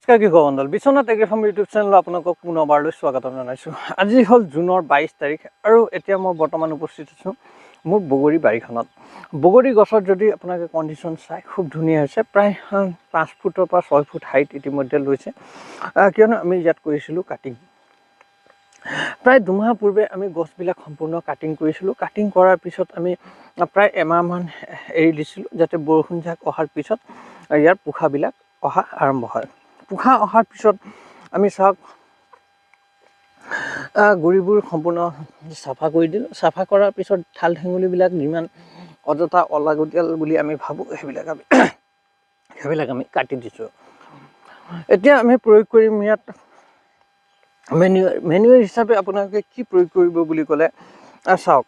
নমস্কাৰ কৃষক মণ্ডল, Biswanath agri farm YouTube চেনেলত আপোনালোকক পুনৰবাৰলৈ স্বাগতম জনাইছোঁ। আজি হ'ল জুনৰ 22 তাৰিখ আৰু এতিয়া মই বৰ্তমান উপস্থিত আছোঁ মোৰ বগৰী বাৰীখনত। বগৰী গছত যদি আপোনালোকে কণ্ডিশ্যন চাই খুব ধুনীয়া হৈছে, প্ৰায় 5 ফুটৰ পৰা 6 ফুট হাইট ইতিমধ্যে লৈছে, কিয়নো আমি ইয়াত কৰিছিলোঁ কাটিং। প্ৰায় দুমাহ পূৰ্বে আমি গছবিলাক সম্পূৰ্ণ কাটিং কৰিছিলোঁ। কাটিং কৰাৰ পিছত আমি প্ৰায় এমাহমান এৰি দিছিলোঁ, যাতে বৰষুণ জাক অহাৰ পিছত ইয়াৰ পোখাবিলাক অহা আৰম্ভ হয়। পোখা অহাৰ পিছত আমি চাওক গুৰিবোৰ সম্পূৰ্ণ চাফা কৰি দিলোঁ। চাফা কৰাৰ পিছত ঠাল ঠেঙুলিবিলাক যিমান অযথা অলাগতিয়াল বুলি আমি ভাবোঁ সেইবিলাক আমি কাটি দিছোঁ। এতিয়া আমি প্ৰয়োগ কৰিম ইয়াত মেনুৱেৰ হিচাপে আপোনালোকে কি প্ৰয়োগ কৰিব বুলি ক'লে চাওক,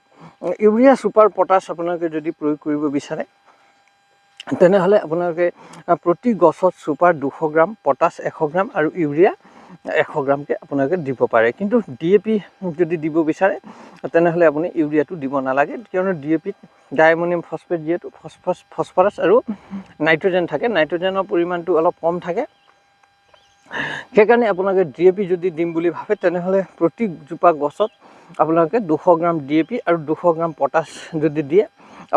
ইউৰিয়া ছুপাৰ পটাছ আপোনালোকে যদি প্ৰয়োগ কৰিব বিচাৰে তেনেহ'লে আপোনালোকে প্ৰতি গছত ছুপাৰ 200 গ্ৰাম, পটাছ 100 গ্ৰাম আৰু ইউৰিয়া 100 গ্ৰামকৈ আপোনালোকে দিব পাৰে। কিন্তু DAP যদি দিব বিচাৰে তেনেহ'লে আপুনি ইউৰিয়াটো দিব নালাগে, কিয়নো DAPত ডাইএমনিয়াম ফছফেট যিহেতু ফছফৰাছ আৰু নাইট্ৰজেন থাকে, নাইট্ৰজেনৰ পৰিমাণটো অলপ কম থাকে। সেইকাৰণে আপোনালোকে DAP যদি দিম বুলি ভাবে তেনেহ'লে প্ৰতিজোপা গছত আপোনালোকে 200 গ্ৰাম DAP আৰু 200 গ্ৰাম পটাছ যদি দিয়ে,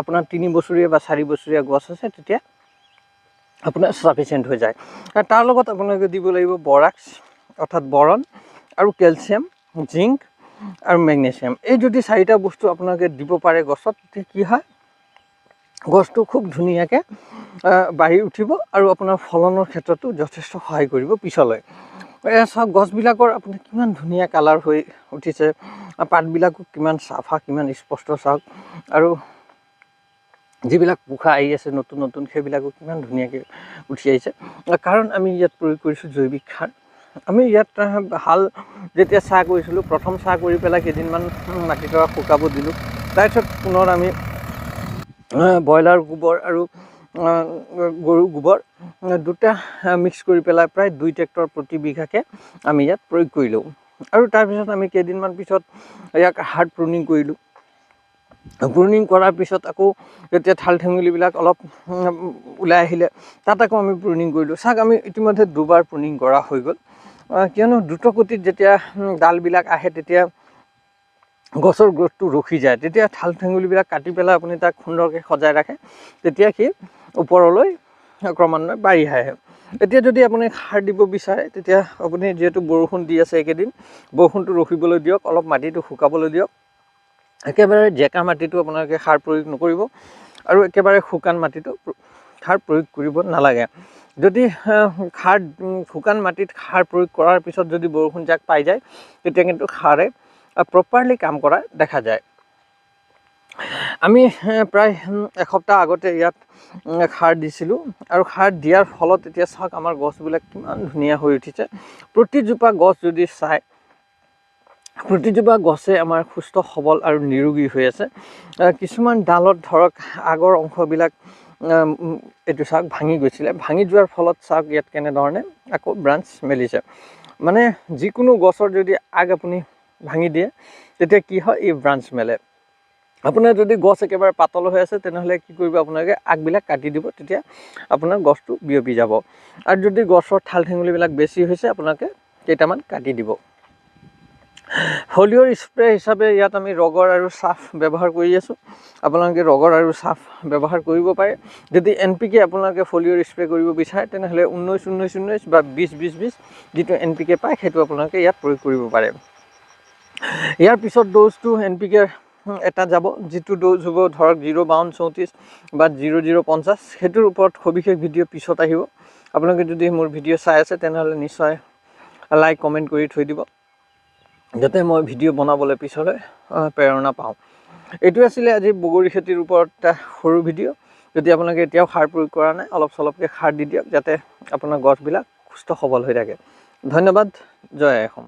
আপোনাৰ 3 বছৰীয়া বা 4 বছৰীয়া গছ আছে তেতিয়া আপোনাৰ ছাফিচিয়েণ্ট হৈ যায়। তাৰ লগত আপোনালোকে দিব লাগিব বৰাক্স অৰ্থাৎ বৰণ আৰু কেলছিয়াম, জিংক আৰু মেগনেছিয়াম। এই যদি 4টা বস্তু আপোনালোকে দিব পাৰে গছত, তেতিয়া কি হয়, গছটো খুব ধুনীয়াকৈ বাঢ়ি উঠিব আৰু আপোনাৰ ফলনৰ ক্ষেত্ৰতো যথেষ্ট সহায় কৰিব পিছলৈ। চাওক গছবিলাকৰ আপুনি কিমান ধুনীয়া কালাৰ হৈ উঠিছে, পাতবিলাকো কিমান চাফা, কিমান স্পষ্ট চাওক, আৰু যিবিলাক পোখা আহি আছে নতুন নতুন সেইবিলাকো কিমান ধুনীয়াকৈ উঠি আহিছে, কাৰণ আমি ইয়াত প্ৰয়োগ কৰিছোঁ জৈৱিক সাৰ। আমি ইয়াত হাল যেতিয়া চাহ কৰিছিলোঁ, প্ৰথম চাহ কৰি পেলাই কেইদিনমান মাটিডৰা শুকাব দিলোঁ। তাৰপিছত পুনৰ আমি ব্ৰইলাৰ গোবৰ আৰু গৰু গোবৰ দুটা মিক্স কৰি পেলাই প্ৰায় 2 ট্ৰেক্টৰ প্ৰতি বিঘাকৈ আমি ইয়াত প্ৰয়োগ কৰিলোঁ। আৰু তাৰপিছত আমি কেইদিনমান পিছত ইয়াক হাৰ্ড প্ৰুনিং কৰিলোঁ। প্ৰুনিং কৰাৰ পিছত আকৌ যেতিয়া ঠাল ঠেঙুলিবিলাক অলপ ওলাই আহিলে তাত আকৌ আমি প্ৰুনিং কৰিলোঁ। চাওক আমি ইতিমধ্যে 2বাৰ প্ৰুনিং কৰা হৈ গ'ল, কিয়নো দ্ৰুতগতিত যেতিয়া ডালবিলাক আহে তেতিয়া গছৰ গ্ৰথটো ৰখি যায়। তেতিয়া ঠাল ঠেঙুলিবিলাক কাটি পেলাই আপুনি তাক সুন্দৰকৈ সজাই ৰাখে, তেতিয়া সি ওপৰলৈ ক্ৰমান্বয়ে বাঢ়ি আহে। এতিয়া যদি আপুনি সাৰ দিব বিচাৰে তেতিয়া আপুনি যিহেতু বৰষুণ দি আছে এইকেইদিন, বৰষুণটো ৰখিবলৈ দিয়ক, অলপ মাটিটো শুকাবলৈ দিয়ক। একেবাৰে জেকা মাটিটো আপোনালোকে সাৰ প্ৰয়োগ নকৰিব আৰু একেবাৰে শুকান মাটিটো সাৰ প্ৰয়োগ কৰিব নালাগে। যদি শুকান মাটিত সাৰ প্ৰয়োগ কৰাৰ পিছত যদি বৰষুণ জাক পাই যায় তেতিয়া কিন্তু সাৰে প্ৰপাৰলি কাম কৰা দেখা যায়। আমি প্ৰায় এসপ্তাহ আগতে ইয়াত সাৰ দিছিলোঁ আৰু সাৰ দিয়াৰ ফলত এতিয়া চাওক আমাৰ গছবিলাক কিমান ধুনীয়া হৈ উঠিছে। প্ৰতিজোপা গছ যদি চাই, প্ৰতিজোপা গছে আমাৰ সুস্থ সবল আৰু নিৰোগী হৈ আছে। কিছুমান ডালত ধৰক আগৰ অংশবিলাক এইটো চাওক ভাঙি গৈছিলে, ভাঙি যোৱাৰ ফলত চাওক ইয়াত কেনেধৰণে আকৌ ব্ৰাঞ্চ মেলিছে। মানে যিকোনো গছৰ যদি আগ আপুনি ভাঙি দিয়ে তেতিয়া কি হয়, এই ব্ৰাঞ্চ মেলে। আপোনাৰ যদি গছ একেবাৰে পাতল হৈ আছে তেনেহ'লে কি কৰিব, আপোনালোকে আগবিলাক কাটি দিব, তেতিয়া আপোনাৰ গছটো বিয়পি যাব। আৰু যদি গছৰ ঠাল ঠেঙুলিবিলাক বেছি হৈছে আপোনালোকে কেইটামান কাটি দিব। ফলিঅ'ৰ স্প্ৰে হিচাপে ইয়াত আমি ৰগৰ আৰু চাফ ব্যৱহাৰ কৰি আছোঁ। আপোনালোকে ৰগৰ আৰু চাফ ব্যৱহাৰ কৰিব পাৰে। যদি NPK আপোনালোকে ফলিঅ'ৰ স্প্ৰে কৰিব বিচাৰে তেনেহ'লে 19-19-19 বা 20-20-20 যিটো NPK পায় সেইটো আপোনালোকে ইয়াত প্ৰয়োগ কৰিব পাৰে। ইয়াৰ পিছত ড'জটো NPK এটা যাব, যিটো ড'জ হ'ব ধৰক 0-52-34 বা 0-0-50। সেইটোৰ ওপৰত সবিশেষ ভিডিঅ' পিছত আহিব। আপোনালোকে যদি মোৰ ভিডিঅ' চাই আছে তেনেহ'লে নিশ্চয় লাইক কমেণ্ট কৰি থৈ দিব, যাতে মই ভিডিঅ' বনাবলৈ পিছলৈ প্ৰেৰণা পাওঁ। এইটো আছিলে আজি বগৰী খেতিৰ ওপৰত এটা সৰু ভিডিঅ'। যদি আপোনালোকে এতিয়াও সাৰ প্ৰয়োগ কৰা নাই, অলপ চলপকৈ সাৰ দি দিয়ক, যাতে আপোনাৰ গছবিলাক সুস্থ সবল হৈ থাকে। ধন্যবাদ। জয় অসম।